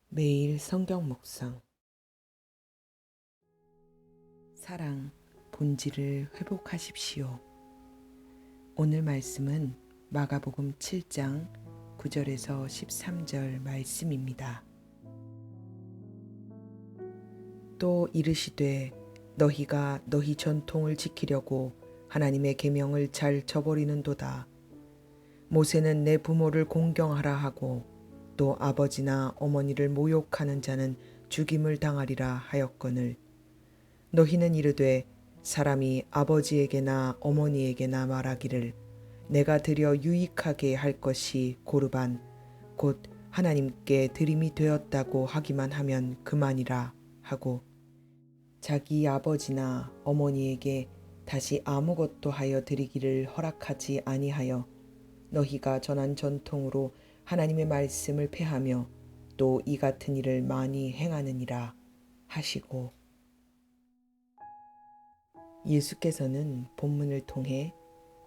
매일 성경 묵상. 사랑, 본질을 회복하십시오. 오늘 말씀은 마가복음 7장 9절에서 13절 말씀입니다. 또 이르시되 너희가 너희 전통을 지키려고 하나님의 계명을 잘 저버리는도다. 모세는 내 부모를 공경하라 하고 또 아버지나 어머니를 모욕하는 자는 죽임을 당하리라 하였거늘 너희는 이르되 사람이 아버지에게나 어머니에게나 말하기를 내가 드려 유익하게 할 것이 고르반 곧 하나님께 드림이 되었다고 하기만 하면 그만이라 하고 자기 아버지나 어머니에게 다시 아무것도 하여 드리기를 허락하지 아니하여 너희가 전한 전통으로 하나님의 말씀을 폐하며 또 이 같은 일을 많이 행하느니라 하시고, 예수께서는 본문을 통해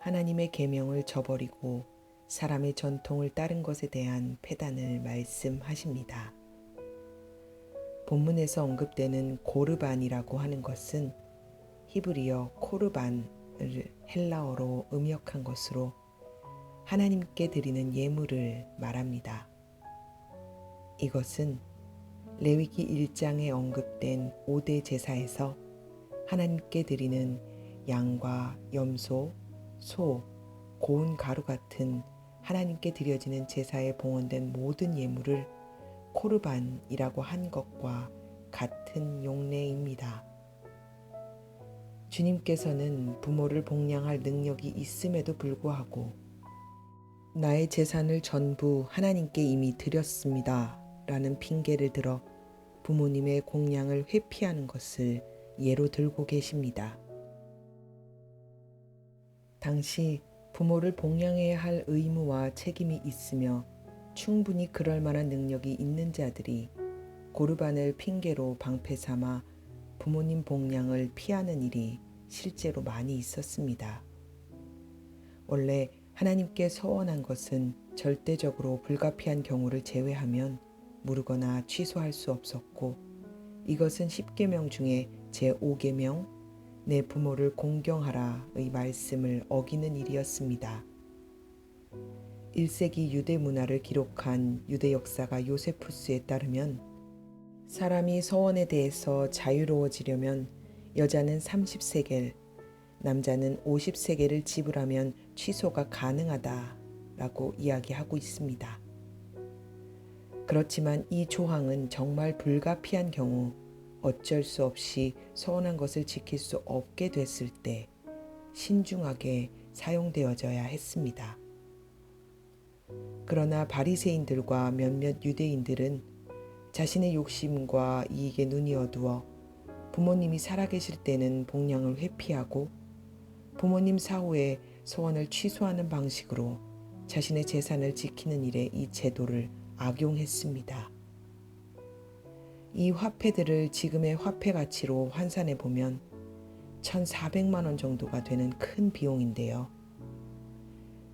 하나님의 계명을 저버리고 사람의 전통을 따른 것에 대한 폐단을 말씀하십니다. 본문에서 언급되는 고르반이라고 하는 것은 히브리어 코르반을 헬라어로 음역한 것으로 하나님께 드리는 예물을 말합니다. 이것은 레위기 1장에 언급된 5대 제사에서 하나님께 드리는 양과 염소, 소, 고운 가루 같은 하나님께 드려지는 제사에 봉헌된 모든 예물을 코르반이라고 한 것과 같은 용례입니다. 주님께서는 부모를 복양할 능력이 있음에도 불구하고 나의 재산을 전부 하나님께 이미 드렸습니다 라는 핑계를 들어 부모님의 공양을 회피하는 것을 예로 들고 계십니다. 당시 부모를 복양해야 할 의무와 책임이 있으며 충분히 그럴 만한 능력이 있는 자들이 고르반을 핑계로 방패 삼아 부모님 복양을 피하는 일이 실제로 많이 있었습니다. 원래 하나님께 서원한 것은 절대적으로 불가피한 경우를 제외하면 무르거나 취소할 수 없었고, 이것은 10계명 중에 제5계명 내 부모를 공경하라의 말씀을 어기는 일이었습니다. 1세기 유대 문화를 기록한 유대 역사가 요세푸스에 따르면 사람이 서원에 대해서 자유로워지려면 여자는 30세겔, 남자는 50세겔을 지불하면 취소가 가능하다라고 이야기하고 있습니다. 그렇지만 이 조항은 정말 불가피한 경우 어쩔 수 없이 서원한 것을 지킬 수 없게 됐을 때 신중하게 사용되어져야 했습니다. 그러나 바리새인들과 몇몇 유대인들은 자신의 욕심과 이익에 눈이 어두워 부모님이 살아계실 때는 복양을 회피하고 부모님 사후에 서원을 취소하는 방식으로 자신의 재산을 지키는 일에 이 제도를 악용했습니다. 이 화폐들을 지금의 화폐 가치로 환산해 보면 1,400만 원 정도가 되는 큰 비용인데요.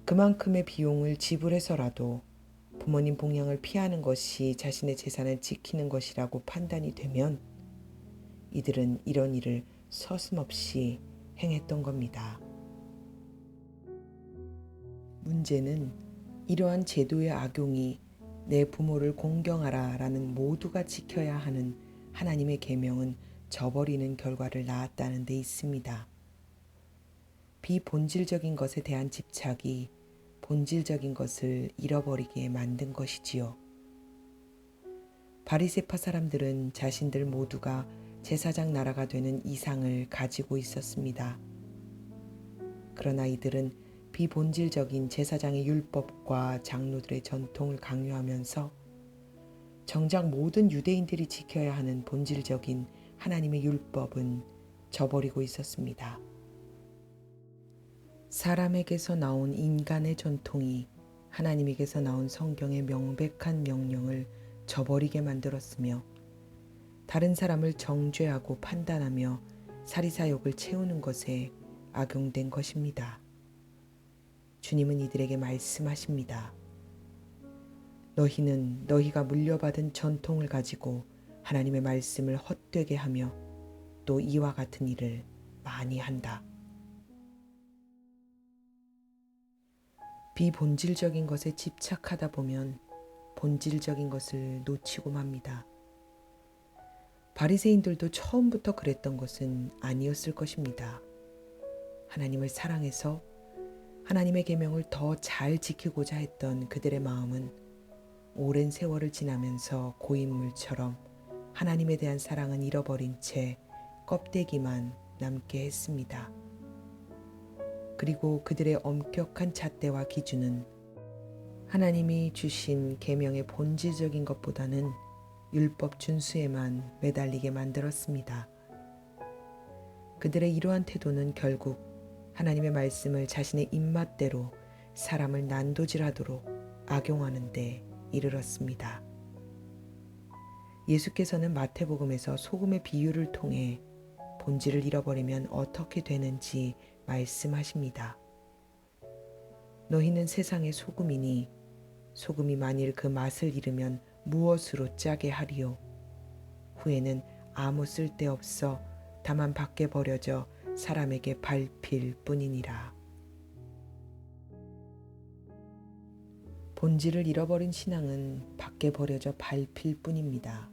그만큼의 비용을 지불해서라도 부모님 복양을 피하는 것이 자신의 재산을 지키는 것이라고 판단이 되면 이들은 이런 일을 서슴없이 행했던 겁니다. 문제는 이러한 제도의 악용이 내 부모를 공경하라 라는 모두가 지켜야 하는 하나님의 계명은 저버리는 결과를 낳았다는 데 있습니다. 비본질적인 것에 대한 집착이 본질적인 것을 잃어버리게 만든 것이지요. 바리새파 사람들은 자신들 모두가 제사장 나라가 되는 이상을 가지고 있었습니다. 그러나 이들은 비본질적인 제사장의 율법과 장로들의 전통을 강요하면서 정작 모든 유대인들이 지켜야 하는 본질적인 하나님의 율법은 저버리고 있었습니다. 사람에게서 나온 인간의 전통이 하나님에게서 나온 성경의 명백한 명령을 저버리게 만들었으며 다른 사람을 정죄하고 판단하며 사리사욕을 채우는 것에 악용된 것입니다. 주님은 이들에게 말씀하십니다. 너희는 너희가 물려받은 전통을 가지고 하나님의 말씀을 헛되게 하며 또 이와 같은 일을 많이 한다. 비본질적인 것에 집착하다 보면 본질적인 것을 놓치고 맙니다. 바리새인들도 처음부터 그랬던 것은 아니었을 것입니다. 하나님을 사랑해서 하나님의 계명을 더 잘 지키고자 했던 그들의 마음은 오랜 세월을 지나면서 고인물처럼 하나님에 대한 사랑은 잃어버린 채 껍데기만 남게 했습니다. 그리고 그들의 엄격한 잣대와 기준은 하나님이 주신 계명의 본질적인 것보다는 율법 준수에만 매달리게 만들었습니다. 그들의 이러한 태도는 결국 하나님의 말씀을 자신의 입맛대로 사람을 난도질하도록 악용하는 데 이르렀습니다. 예수께서는 마태복음에서 소금의 비유를 통해 본질을 잃어버리면 어떻게 되는지 말씀하십니다. 너희는 세상의 소금이니 소금이 만일 그 맛을 잃으면 무엇으로 짜게 하리요? 후에는 아무 쓸데없어 다만 밖에 버려져 사람에게 밟힐 뿐이니라. 본질을 잃어버린 신앙은 밖에 버려져 밟힐 뿐입니다.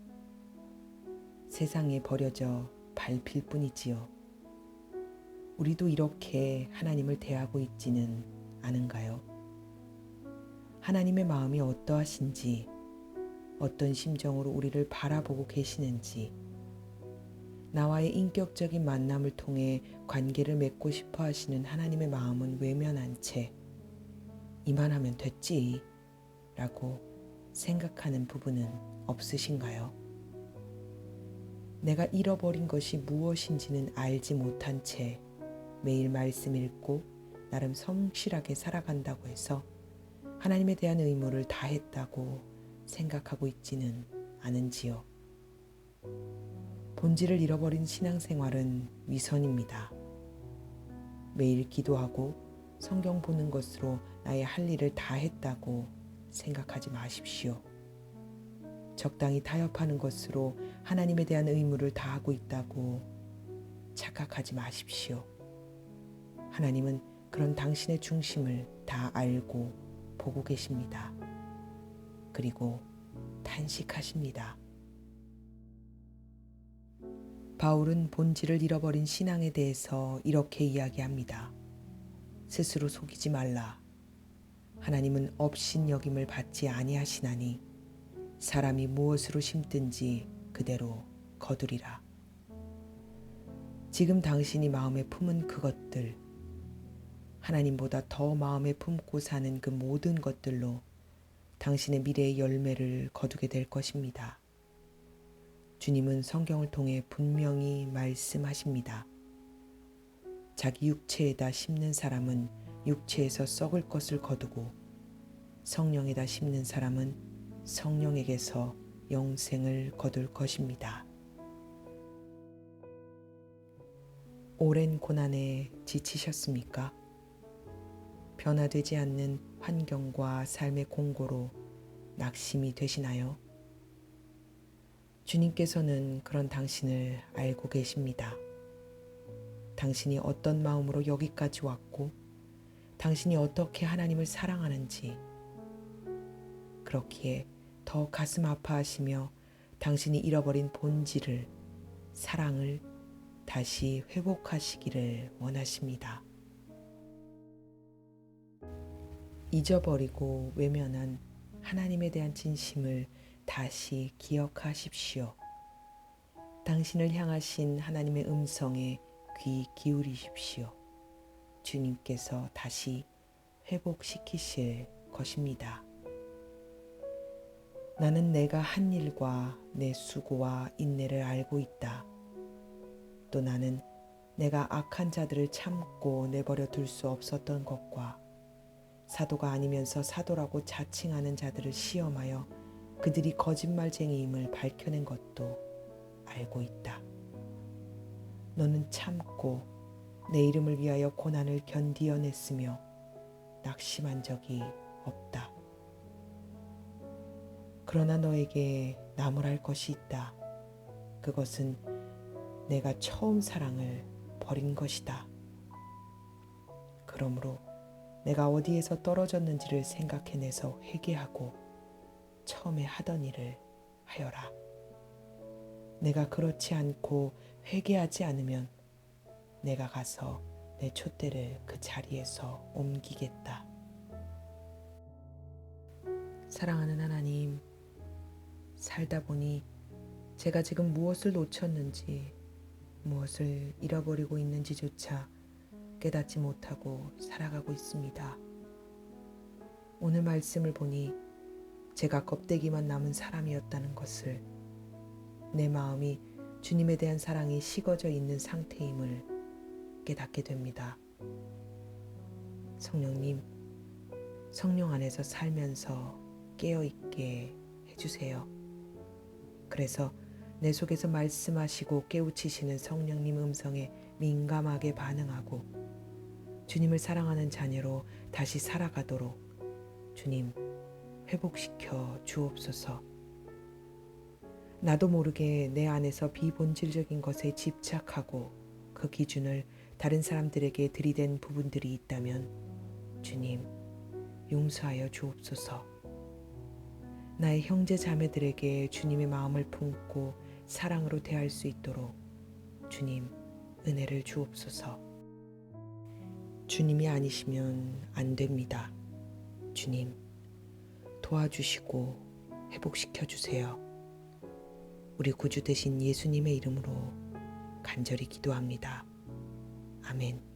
세상에 버려져 밟힐 뿐이지요. 우리도 이렇게 하나님을 대하고 있지는 않은가요? 하나님의 마음이 어떠하신지, 어떤 심정으로 우리를 바라보고 계시는지, 나와의 인격적인 만남을 통해 관계를 맺고 싶어 하시는 하나님의 마음은 외면한 채 이만하면 됐지 라고 생각하는 부분은 없으신가요? 내가 잃어버린 것이 무엇인지는 알지 못한 채 매일 말씀 읽고 나름 성실하게 살아간다고 해서 하나님에 대한 의무를 다했다고 생각하고 있지는 않은지요. 본질을 잃어버린 신앙생활은 위선입니다. 매일 기도하고 성경 보는 것으로 나의 할 일을 다했다고 생각하지 마십시오. 적당히 타협하는 것으로 하나님에 대한 의무를 다하고 있다고 착각하지 마십시오. 하나님은 그런 당신의 중심을 다 알고 보고 계십니다. 그리고 탄식하십니다. 바울은 본질을 잃어버린 신앙에 대해서 이렇게 이야기합니다. 스스로 속이지 말라. 하나님은 업신여김을 받지 아니하시나니 사람이 무엇으로 심든지 그대로 거두리라. 지금 당신이 마음에 품은 그것들, 하나님보다 더 마음에 품고 사는 그 모든 것들로 당신의 미래의 열매를 거두게 될 것입니다. 주님은 성경을 통해 분명히 말씀하십니다. 자기 육체에다 심는 사람은 육체에서 썩을 것을 거두고 성령에다 심는 사람은 성령에게서 영생을 거둘 것입니다. 오랜 고난에 지치셨습니까? 변화되지 않는 환경과 삶의 공고로 낙심이 되시나요? 주님께서는 그런 당신을 알고 계십니다. 당신이 어떤 마음으로 여기까지 왔고 당신이 어떻게 하나님을 사랑하는지, 그렇기에 더 가슴 아파하시며 당신이 잃어버린 본질을, 사랑을 다시 회복하시기를 원하십니다. 잊어버리고 외면한 하나님에 대한 진심을 다시 기억하십시오. 당신을 향하신 하나님의 음성에 귀 기울이십시오. 주님께서 다시 회복시키실 것입니다. 나는 내가 한 일과 내 수고와 인내를 알고 있다. 또 나는 내가 악한 자들을 참고 내버려 둘 수 없었던 것과 사도가 아니면서 사도라고 자칭하는 자들을 시험하여 그들이 거짓말쟁이임을 밝혀낸 것도 알고 있다. 너는 참고 내 이름을 위하여 고난을 견디어냈으며 낙심한 적이 없다. 그러나 너에게 나무랄 것이 있다. 그것은 내가 처음 사랑을 버린 것이다. 그러므로 내가 어디에서 떨어졌는지를 생각해내서 회개하고 처음에 하던 일을 하여라. 내가 그렇지 않고 회개하지 않으면 내가 가서 내 촛대를 그 자리에서 옮기겠다. 사랑하는 하나님, 살다 보니 제가 지금 무엇을 놓쳤는지, 무엇을 잃어버리고 있는지조차 깨닫지 못하고 살아가고 있습니다. 오늘 말씀을 보니 제가 껍데기만 남은 사람이었다는 것을, 내 마음이 주님에 대한 사랑이 식어져 있는 상태임을 깨닫게 됩니다. 성령님, 성령 안에서 살면서 깨어있게 해주세요. 그래서 내 속에서 말씀하시고 깨우치시는 성령님 음성에 민감하게 반응하고 주님을 사랑하는 자녀로 다시 살아가도록 주님 회복시켜 주옵소서. 나도 모르게 내 안에서 비본질적인 것에 집착하고 그 기준을 다른 사람들에게 들이댄 부분들이 있다면 주님 용서하여 주옵소서. 나의 형제 자매들에게 주님의 마음을 품고 사랑으로 대할 수 있도록 주님 은혜를 주옵소서. 주님이 아니시면 안 됩니다. 주님 도와주시고 회복시켜 주세요. 우리 구주 되신 예수님의 이름으로 간절히 기도합니다. 아멘.